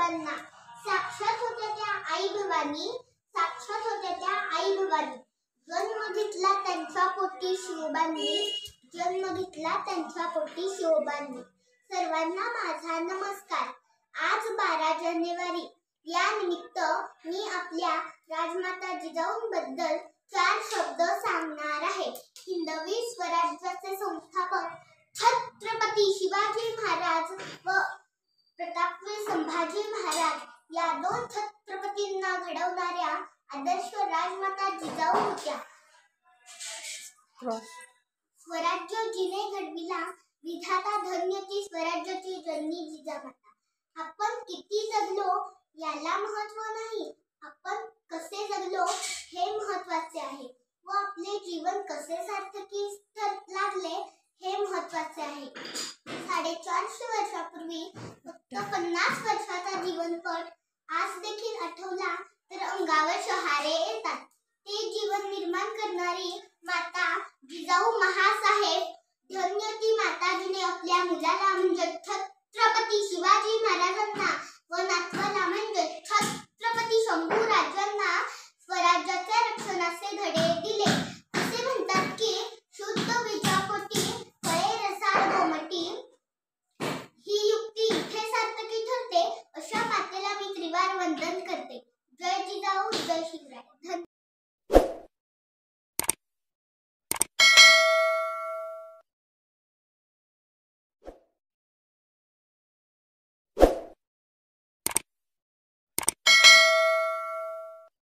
सर्वांना. साक्षात होत्या त्या आई भवानी, साक्षात होत्या त्या आई भवानी. जन्म घेतला त्यांच्या पोटी शिवबांनी, जन्म घेतला त्यांच्या पोटी शिवबांनी. सर्वांना माझा नमस्कार. आज 12 जानेवारी या निमित्त मी आपल्या राजमाता जिजाऊंबद्दल 4 शब्द सांगणार आहे. हिंदवी स्वराज्याचे संस्थापक छत्रपती शिवाजी महाराज व प्रतापवीर संभाजी महाराज या 2 छत्रपतींना घडवणाऱ्या आदर्श राजमाता जिजाऊ होत्या. स्वराज्य जिने घडविला विधाता, धन्य ती स्वराज्याची जननी जिजामाता. आपण किती जगलो याला महत्व नाही, आपण कसे जगलो हे महत्वाचे आहे व आपले जीवन कसे सार्थकीस लागले हे महत्वाचे आहे. 450 वर्षापूर्वी फक्त 50 वर्षाचा जीवनपट आज देखील आठवला तर अंगावर शहारे येतात. ते जीवन निर्माण करणारी माता जिजाऊ महासाहेब, धन्य ती माता जिने आपल्या मुलाला म्हणजे छत्रपती शिवाजी महाराजांना